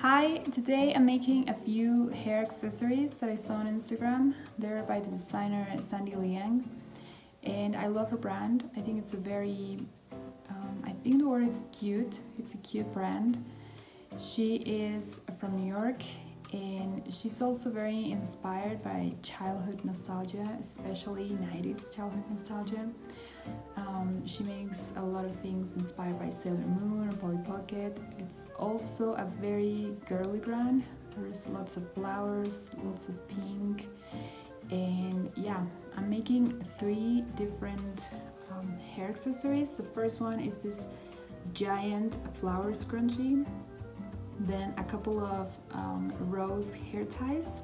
Hi, today I'm making a few hair accessories that I saw on Instagram. They're by the designer Sandy Liang, and I love her brand. I think it's a very, I think the word is cute. It's a cute brand. She is from New York, and she's also very inspired by childhood nostalgia, especially 90s childhood nostalgia. She makes a lot of things inspired by Sailor Moon or Polly Pocket. It's also a very girly brand. There's lots of flowers, lots of pink, and yeah, I'm making three different hair accessories. The first one is this giant flower scrunchie, then a couple of rose hair ties,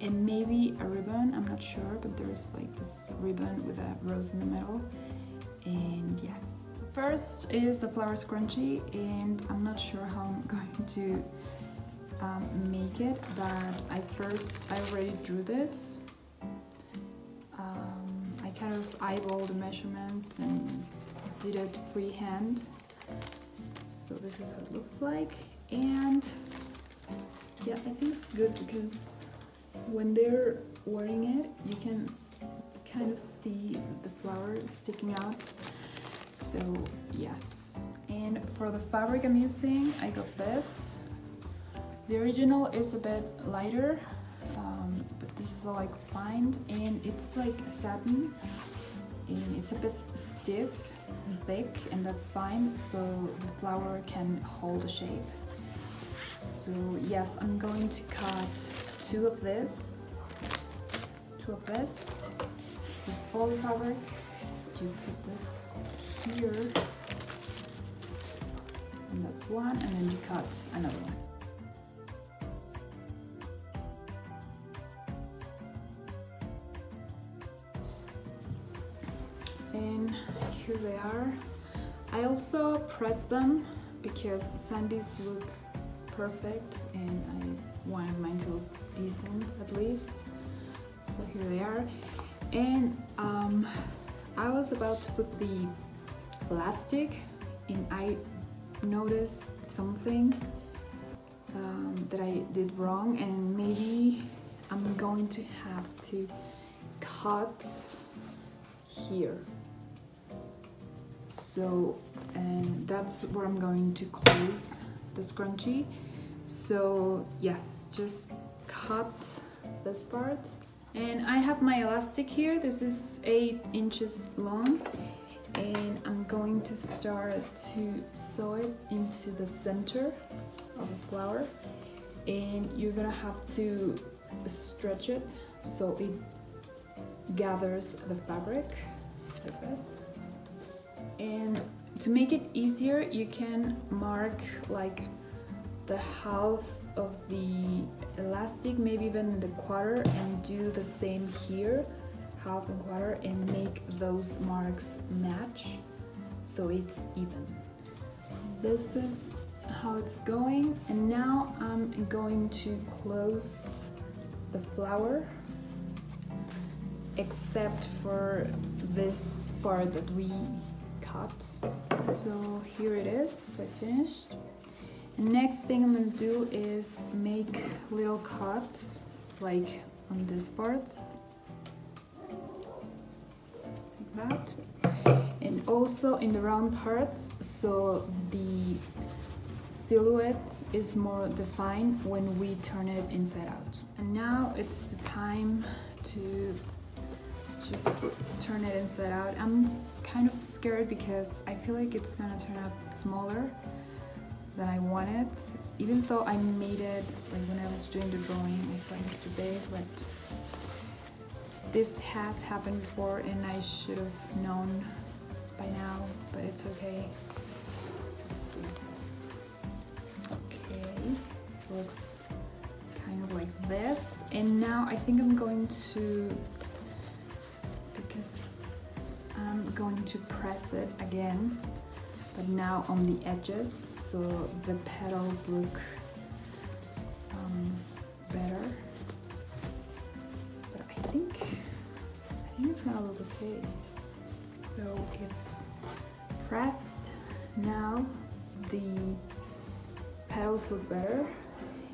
and maybe a ribbon. I'm not sure, but there's like this ribbon with a rose in the middle. And yes, first is the flower scrunchie, and I'm not sure how I'm going to make it, but I already drew this. I kind of eyeballed the measurements and did it freehand. So this is how it looks like, and yeah, I think it's good because when they're wearing it, you can kind of see the flower sticking out. So yes, and for the fabric I'm using, I got this. The original is a bit lighter, but this is all I could find, and it's like satin, and it's a bit stiff and thick, and that's fine, so the flower can hold the shape. So yes, I'm going to cut two of this. You fold the fabric, you put this here, and that's one, and then you cut another one. And here they are. I also pressed them because Sandy's look perfect, and I wanted mine to look decent at least. So here they are. And I was about to put the elastic, and I noticed something that I did wrong, and maybe I'm going to have to cut here. So, and that's where I'm going to close the scrunchie. So yes, just cut this part. And I have my elastic here. This is 8 inches long, and I'm going to start to sew it into the center of the flower, and you're gonna have to stretch it so it gathers the fabric like this. And to make it easier, you can mark like the half of the elastic, maybe even the quarter, and do the same here, half and quarter, and make those marks match so it's even. This is how it's going, and now I'm going to close the flower except for this part that we cut. So here it is, I finished. Next thing I'm gonna do is make little cuts, like on this part, like that, and also in the round parts, so the silhouette is more defined when we turn it inside out. And now it's the time to just turn it inside out. I'm kind of scared because I feel like it's gonna turn out smaller than I wanted, even though I made it like when I was doing the drawing. I thought it was too big, but this has happened before and I should have known by now, but it's okay. Let's see. Okay, looks kind of like this. And now I think I'm going to, because I'm going to press it again, but now on the edges, so the petals look better. But I think it's gonna look okay. So it's pressed. Now the petals look better,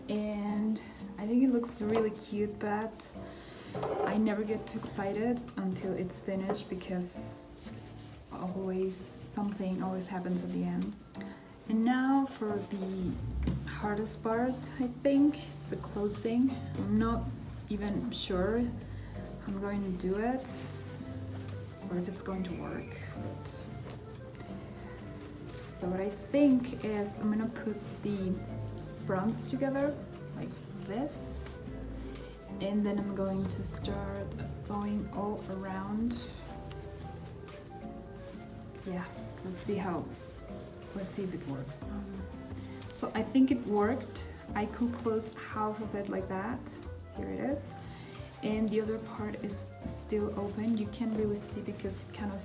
and I think it looks really cute, but I never get too excited until it's finished because something always happens at the end. And now for the hardest part, I think it's the closing. I'm not even sure I'm going to do it or if it's going to work. So what I think is I'm gonna put the fronts together like this, and then I'm going to start sewing all around. Yes, let's see if it works. So I think it worked. I could close half of it like that. Here it is. And the other part is still open. You can't really see because it kind of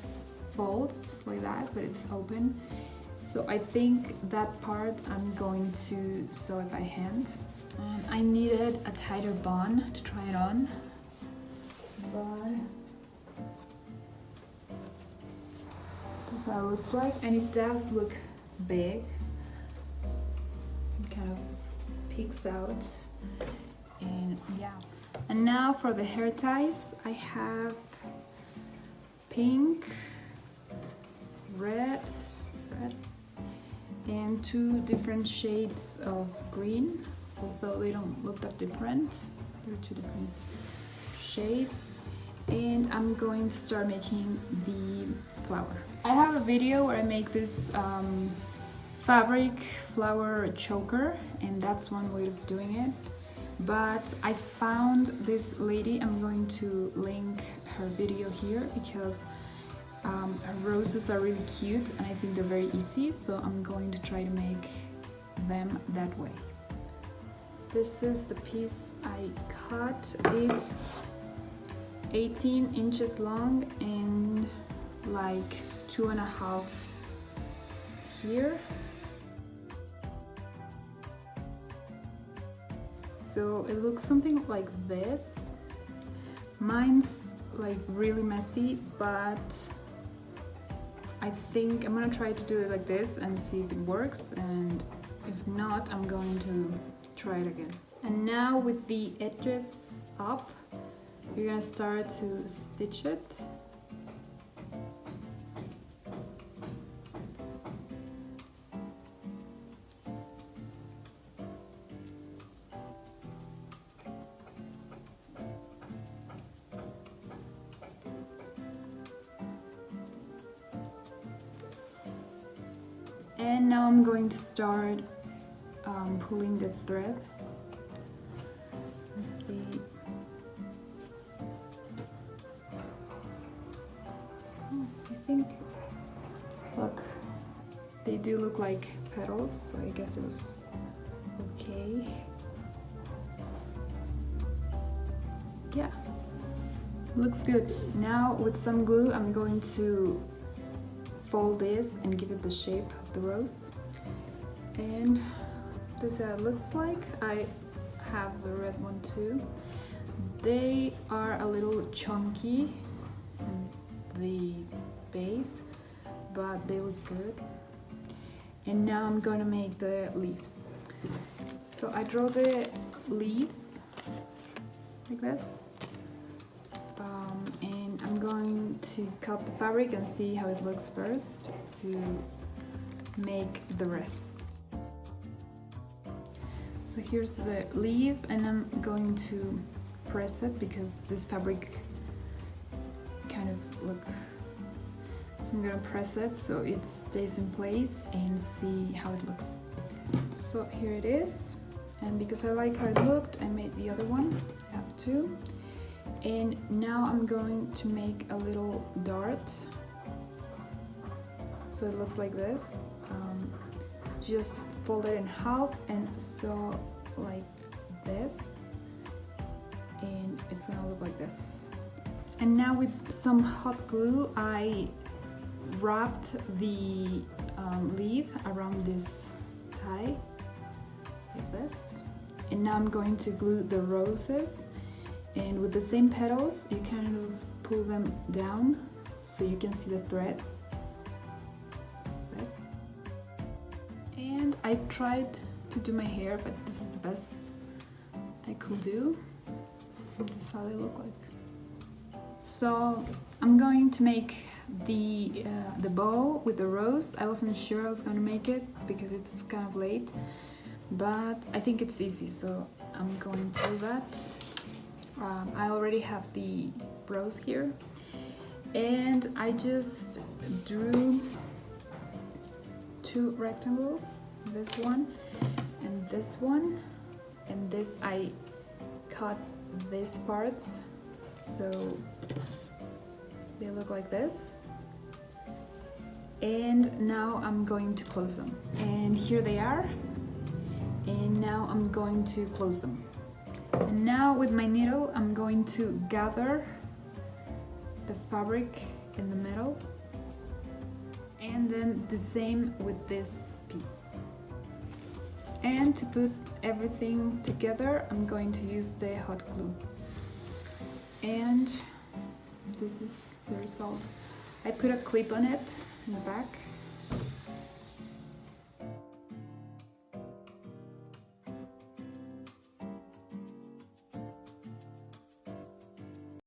folds like that, but it's open. So I think that part I'm going to sew it by hand. And I needed a tighter bond to try it on, but that's how it looks like, and it does look big. It kind of peeks out, and yeah. And now for the hair ties, I have pink, red, and two different shades of green, although they don't look that different. They're two different shades. And I'm going to start making the flower. I have a video where I make this fabric flower choker, and that's one way of doing it. But I found this lady, I'm going to link her video here because her roses are really cute and I think they're very easy, so I'm going to try to make them that way. This is the piece I cut. It's 18 inches long and like 2.5 here. So it looks something like this. Mine's like really messy, but I think I'm gonna try to do it like this and see if it works, and if not, I'm going to try it again. And now with the edges up, you're gonna start to stitch it. And now I'm going to start pulling the thread. Let's see. I think, look, they do look like petals, so I guess it was okay. Yeah, looks good. Now with some glue, I'm going to fold this and give it the shape of the rose. And this is how it looks like. I have the red one too. They are a little chunky in the base, but they look good. And now I'm gonna make the leaves. So I draw the leaf like this. And I'm going to cut the fabric and see how it looks first to make the rest. So here's the leaf, and I'm going to press it because this fabric kind of look. So I'm gonna press it so it stays in place and see how it looks. So here it is, and because I like how it looked, I made the other one. I have two. And now I'm going to make a little dart. So it looks like this. Just fold it in half and sew like this. And it's gonna look like this. And now with some hot glue, I wrapped the leaf around this tie, like this. And now I'm going to glue the roses. And with the same petals, you kind of pull them down so you can see the threads. This. And I tried to do my hair, but this is the best I could do. This is how they look like. So I'm going to make the bow with the rose. I wasn't sure I was going to make it because it's kind of late, but I think it's easy, so I'm going to do that. I already have the rose here, and I just drew two rectangles, this one and this one, and this I cut these parts so they look like this. And now I'm going to close them, and here they are, and now I'm going to close them. And now with my needle I'm going to gather the fabric in the middle, and then the same with this piece. And to put everything together I'm going to use the hot glue, and this is the result. I put a clip on it in the back,